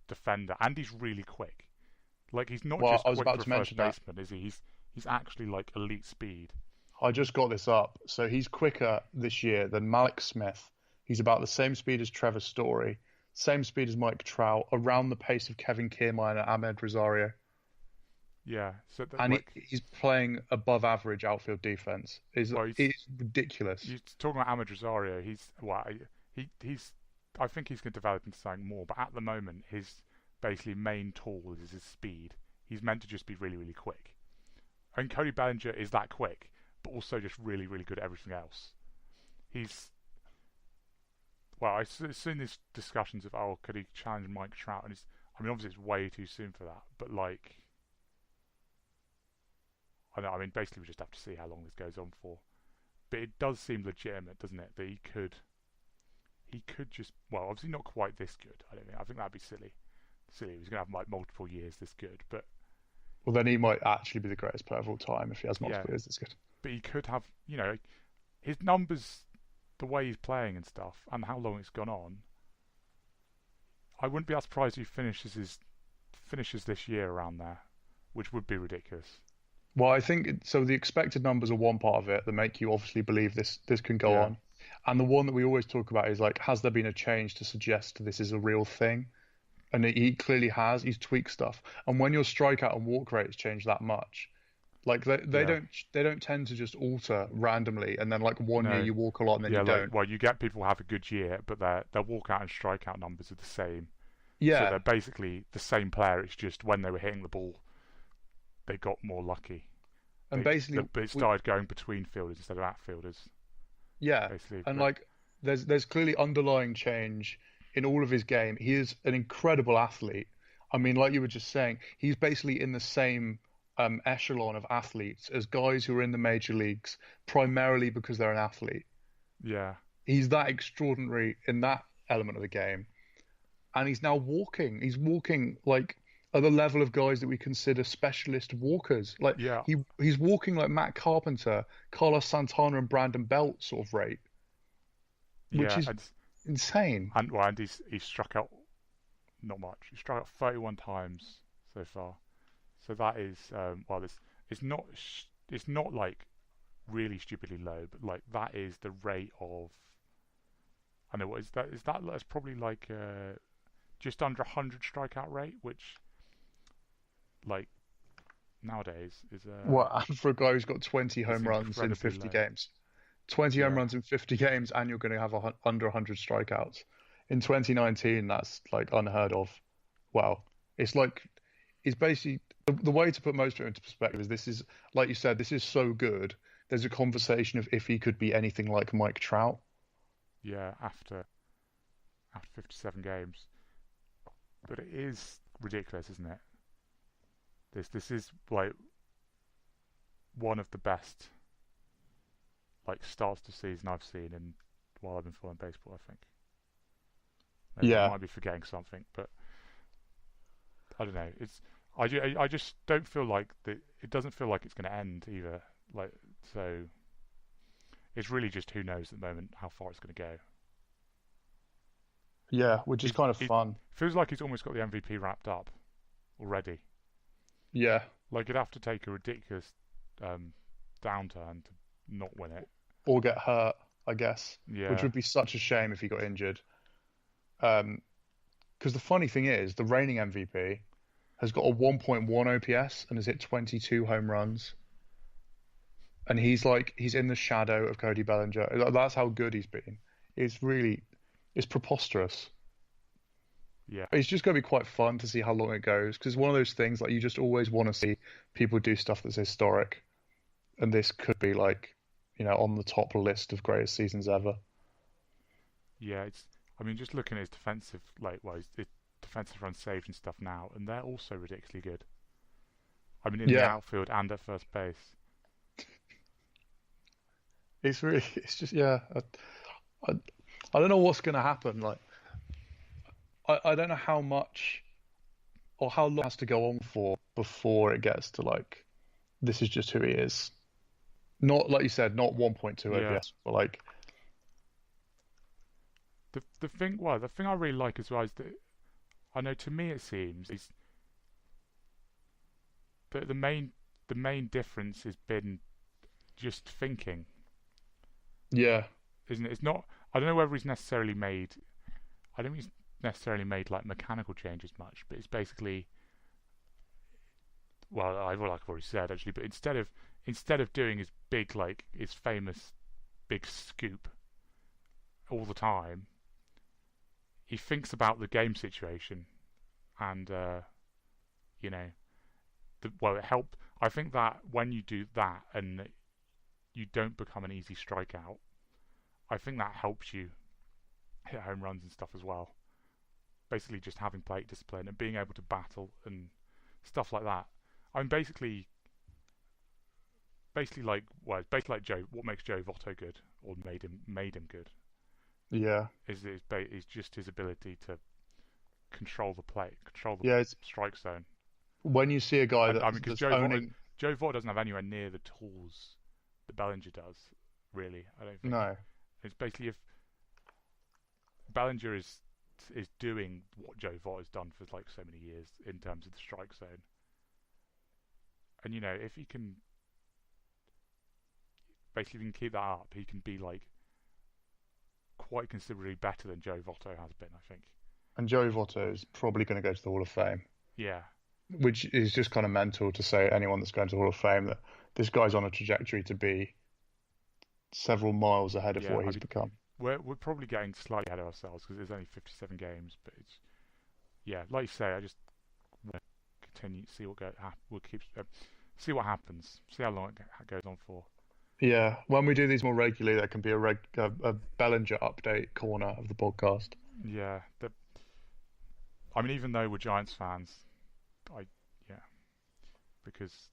defender, and he's really quick. Like, he's not Well, just I was quick about for a to first mention that. baseman, is he? He's actually like elite speed. I just got this up. So he's quicker this year than Malik Smith. He's about the same speed as Trevor Story, same speed as Mike Trout, around the pace of Kevin Kiermaier and Ahmed Rosario. Yeah, so that, And like, he's playing above average outfield defense. well, It's ridiculous. you're talking about Ahmed Rosario. He's I think he's going to develop into something more, but at the moment, his basically main tool is his speed. He's meant to just be really, really quick. And Cody Bellinger is that quick, but also just really, really good at everything else. He's I've seen these discussions of, oh, could he challenge Mike Trout? And I mean, obviously it's way too soon for that, but like, I know. I mean, basically we just have to see how long this goes on for. But it does seem legitimate, doesn't it? That he could just, well, obviously not quite this good. I don't think. I think that'd be silly. Silly. He's going to have like multiple years this good, but Well, then he might actually be the greatest player of all time if he has multiple yeah, years this good. but he could have, his numbers, the way he's playing and stuff, and how long it's gone on. I wouldn't be that surprised if he finishes this year around there, which would be ridiculous. Well, I think so. The expected numbers are one part of it that make you obviously believe this can go Yeah. on, and the one that we always talk about is like, has there been a change to suggest this is a real thing? And he clearly has. He's tweaked stuff, and when your strikeout and walk rates change that much, like they Yeah. don't tend to just alter randomly, and then like one year No. you walk a lot and then Yeah, you don't. well, you get people who have a good year, but their walkout and strikeout numbers are the same. So Yeah, they're basically the same player. It's just when they were hitting the ball, they got more lucky. and basically, It started going between fielders instead of outfielders, yeah, basically. and But like there's clearly underlying change in all of his game. He is an incredible athlete. I mean, like you were just saying, he's basically in the same echelon of athletes as guys who are in the major leagues primarily because they're an athlete. yeah, He's that extraordinary in that element of the game, and he's now walking. He's walking like at the level of guys that we consider specialist walkers. Like yeah, he's walking like Matt Carpenter, Carlos Santana, and Brandon Belt sort of rate, which yeah. is insane. And he's struck out not much. He struck out 31 times so far. So that is it's not like really stupidly low, but like that is the rate of. I know what is that? That's probably like just under 100 strikeout rate, which like nowadays is What for a guy who's got 20 is home runs in incredibly 50 low. games? 20 home Yeah, runs in 50 games, and you're going to have under 100 strikeouts. In 2019, that's like unheard of. Well, it's basically the way to put most of it into perspective is this is, like you said, this is so good. There's a conversation of if he could be anything like Mike Trout. yeah. After 57 games, but it is ridiculous, isn't it? This is like one of the best like starts to season I've seen in while I've been following baseball. I think maybe I Yeah, might be forgetting something, but I don't know. I just don't feel like it doesn't feel like it's going to end either. Like, so it's really just who knows at the moment how far it's going to go. yeah, which is kind of It fun. feels like he's almost got the MVP wrapped up already. Yeah, Like, you'd have to take a ridiculous downturn to not win it. or get hurt, I guess, which Yeah, would be such a shame if he got injured. Because the funny thing is, the reigning MVP has got a 1.1 OPS and has hit 22 home runs. And he's in the shadow of Cody Bellinger. That's how good he's been. It's preposterous. yeah, It's just going to be quite fun to see how long it goes because it's one of those things like you just always want to see people do stuff that's historic, and this could be like, on the top list of greatest seasons ever. yeah. I mean, just looking at his defensive, his defensive runs saved and stuff now, and they're also ridiculously good. I mean, in the Yeah, outfield and at first base. it's just yeah. I, I don't know what's going to happen. Like I don't know how much or how long it has to go on for before it gets to like this is just who he is. Not like you said, not 1.2 Yeah. OPS, but like The thing I really like as well is that I know to me it seems is that the main difference has been just thinking, Yeah, isn't it? It's not. I don't know whether he's necessarily made. I don't think he's necessarily made like mechanical changes much, but it's basically. Well, like I've already said actually, but instead of doing his big like his famous big scoop all the time, he thinks about the game situation, and you know, it help. I think that when you do that and you don't become an easy strikeout, I think that helps you hit home runs and stuff as well. Basically, just having plate discipline and being able to battle and stuff like that. I'm basically like well, it's basically like Joe. What makes Joe Votto good, or made him good, yeah, is just his ability to control the plate, control the yeah. It's strike zone. when you see a guy And I mean, because that's owning. Joe Votto doesn't have anywhere near the tools that Bellinger does. Really, I don't think. No, It's basically if Bellinger is doing what Joe Votto has done for like so many years in terms of the strike zone, and if he can basically keep that up, he can be like quite considerably better than Joe Votto has been, I think. and Joey Votto is probably going to go to the Hall of Fame, Yeah, which is just kind of mental to say anyone that's going to the Hall of Fame that this guy's on a trajectory to be several miles ahead of yeah. what he's become. We're probably getting slightly ahead of ourselves because there's only 57 games, but it's like you say. I just want to continue to see we'll keep see what happens, see how long it goes on for. Yeah, when we do these more regularly, there can be a Bellinger update corner of the podcast. Yeah, I mean, even though we're Giants fans, I yeah, because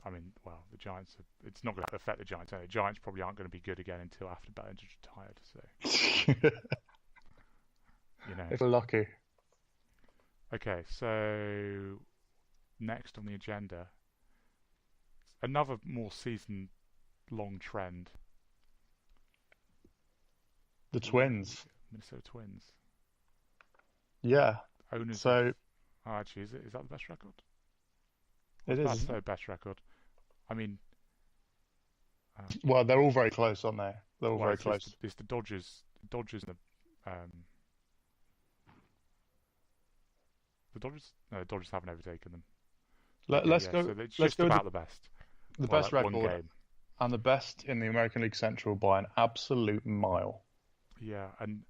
I mean, well, the Giants it's not going to affect the Giants. The Giants probably aren't going to be good again until after Bellinger's retired. So If we're lucky. Okay, so next on the agenda, another more season-long trend. The Twins. Minnesota Twins. Yeah. Owners. So. Actually, is that the best record? It is. That's their best record. I mean. Well, they're all very close, aren't they? They're all very close. It's the Dodgers. And the Dodgers. No, the Dodgers haven't overtaken them. Let's go. So it's let's just go about the best. The best like record and the best in the American League Central by an absolute mile. Yeah, and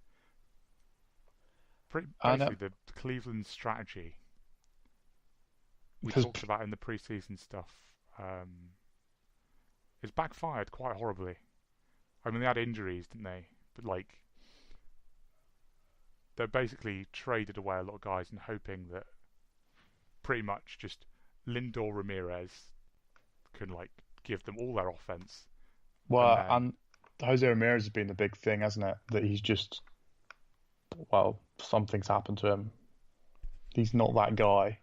basically the Cleveland strategy we talked about in the preseason stuff is backfired quite horribly. I mean, they had injuries, didn't they? But like, they basically traded away a lot of guys and hoping that pretty much just Lindor Ramirez can like give them all their offense. Well, and Jose Ramirez has been the big thing, hasn't it? That he's just, well, something's happened to him. He's not that guy.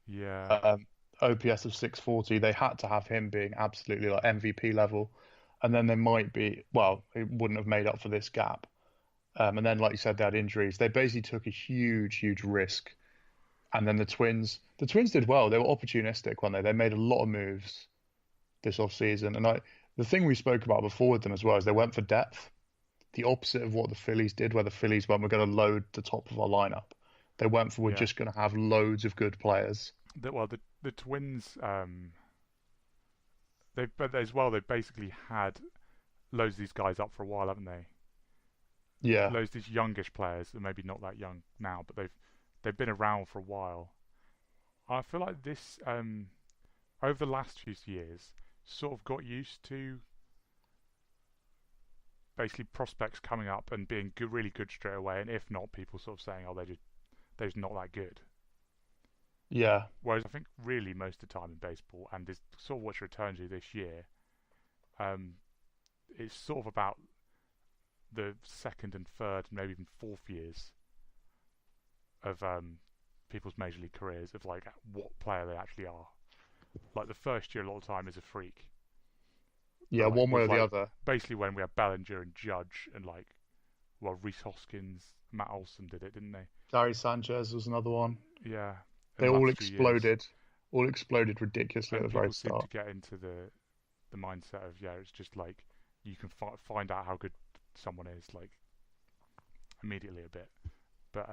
Yeah. OPS of 640. They had to have him being absolutely like MVP level, and then they might be. Well, it wouldn't have made up for this gap. And then, like you said, they had injuries. They basically took a huge, huge risk. And then the Twins did well. They were opportunistic, weren't they? They made a lot of moves this offseason. And the thing we spoke about before with them as well is they went for depth. The opposite of what the Phillies did, where the Phillies went, we're going to load the top of our lineup. They went for, we're just going to have loads of good players. The Twins, they've basically had loads of these guys up for a while, haven't they? Yeah. Loads of these youngish players, they're maybe not that young now, but they've been around for a while. I feel like this, over the last few years, sort of got used to basically prospects coming up and being really good straight away, and if not, people sort of saying, "Oh, they're just not that good." Yeah. Whereas I think really most of the time in baseball, and is sort of what you're returning to this year, it's sort of about the second and third, and maybe even fourth years of people's major league careers, of like what player they actually are. Like the first year, a lot of the time is a freak. Yeah, like, one way or the other. Basically, when we had Bellinger and Judge and Rhys Hoskins, Matt Olson did it, didn't they? Gary Sanchez was another one. Yeah, in They the all last few years. exploded ridiculously at And the very people seem start. to get into the mindset of, yeah, it's just like you can find out how good someone is like immediately a bit. But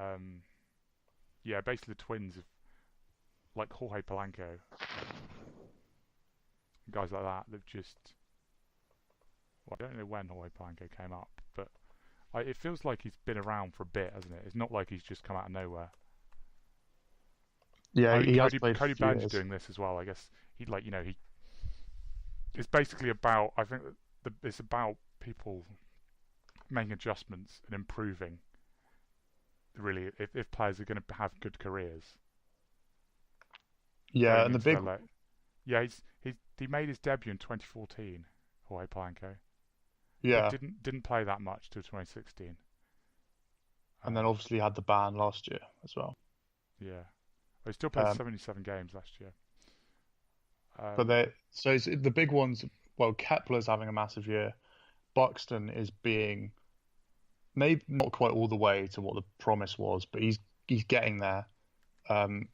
yeah, basically the Twins have, like Jorge Polanco, guys like that. They've just, well, I don't know when Jorge Polanco came up, but it feels like he's been around for a bit, hasn't it? It's not like he's just come out of nowhere. Yeah, I mean, he has played for a Cody few Bellinger years. doing this as well. I guess he, like, you know, he, it's basically about, I think it's about people making adjustments and improving. Really, if players are going to have good careers Yeah, going and the into big their yeah, he made his debut in 2014, Jorge Polanco, but yeah, didn't play that much till 2016. and then obviously had the ban last year as well. Yeah, well, he still played Um, 77 games last year. but Um, they so it's, the big ones. Well, Kepler's having a massive year. Buxton is being maybe not quite all the way to what the promise was, but he's getting there. Um,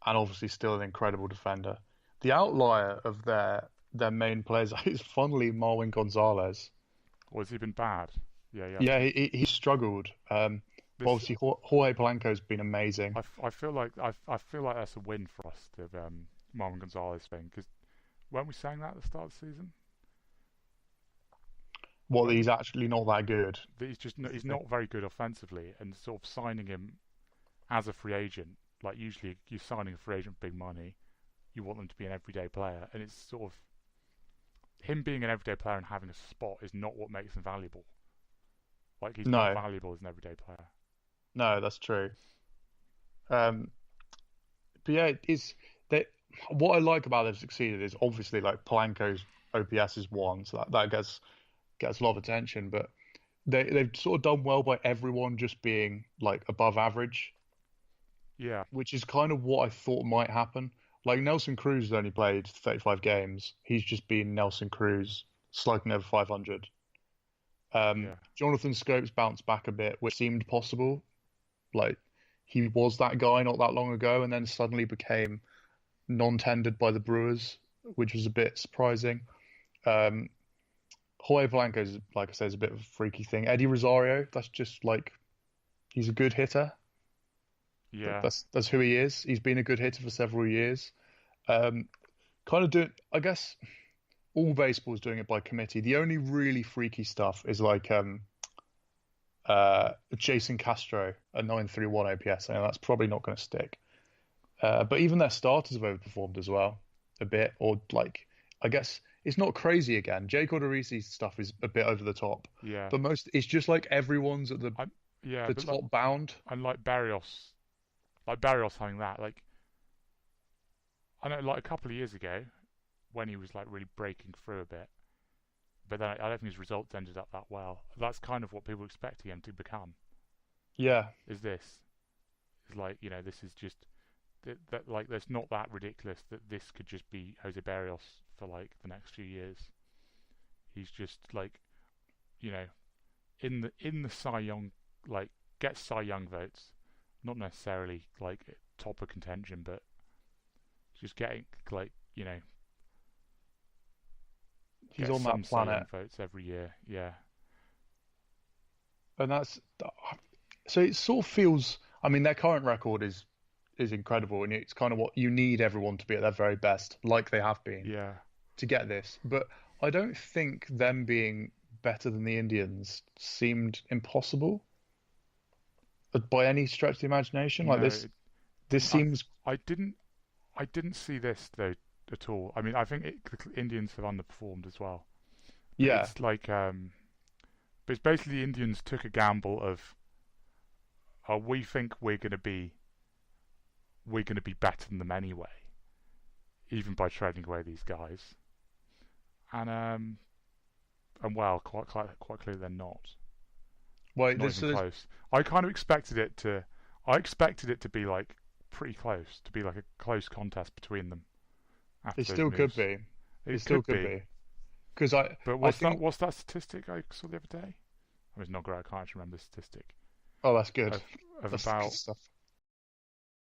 and obviously still an incredible defender. The outlier of their main players is funnily Marwin Gonzalez. or has he been bad? Yeah, he has Yeah, been. he struggled. But This obviously Jorge Polanco's been amazing. I feel like I feel like that's a win for us, the Marvin Gonzalez thing, because weren't we saying that at the start of the season? What Weren't we, he's actually not that good. that he's not very good offensively, and sort of signing him as a free agent, like usually you're signing a free agent for big money, you want them to be an everyday player, and it's sort of him being an everyday player and having a spot is not what makes him valuable. Like he's not No, valuable as an everyday player. no, that's true. Um, but yeah, it's that what I like about they've succeeded is obviously like Polanco's OPS is one, so that gets a lot of attention. But they've sort of done well by everyone just being like above average, Yeah, which is kind of what I thought might happen. Like Nelson Cruz has only played 35 games. He's just been Nelson Cruz, slugging over 500. yeah, Jonathan Scopes bounced back a bit, which seemed possible. Like he was that guy not that long ago, and then suddenly became non-tendered by the Brewers, which was a bit surprising. Um, Jorge Polanco's, like I said, is a bit of a freaky thing. Eddie Rosario, that's just like he's a good hitter. yeah, That's who he is. He's been a good hitter for several years. Um, kind of doing, I guess, all baseball's doing it by committee. The only really freaky stuff is like Jason Castro, a 931 OPS. I know that's probably not going to stick. But even their starters have overperformed as well a bit, or like I guess it's not crazy again. Jake Odorizzi's stuff is a bit over the top, yeah. but most it's just like everyone's at I'm yeah, the but like, top bound. and like Barrios having that, like I know, like a couple of years ago when he was like really breaking through a bit, but then I don't think his results ended up that well. That's kind of what people were expecting him to become. Yeah, Is this? Is like, you know, this is just that like there's not that ridiculous that this could just be Jose Barrios for like the next few years. He's just like, you know, in the Cy Young, like gets Cy Young votes, not necessarily like top of contention, but just getting like, you know, he's gets on that some Cy planet, Young votes every year. Yeah, and that's so it sort of feels. I mean, their current record is incredible, and it's kind of what you need everyone to be at their very best, like they have been, yeah. to get this. But I don't think them being better than the Indians seemed impossible by any stretch of the imagination. Like No, this seems, I didn't see this though at all. I mean, I think the Indians have underperformed as well. But yeah, it's like, but it's basically the Indians took a gamble of, oh, we think we're gonna be better than them anyway, even by trading away these guys, and well, quite clearly they're not. well, Not this even is close. I kind of expected it to. I expected it to be like pretty close, to be like a close contest between them it after those still could moves. be, it It still could could be, be, because but I think what's that statistic I saw the other day? I mean, it's not great. I can't actually remember the statistic. Oh, that's good. of That's about good stuff.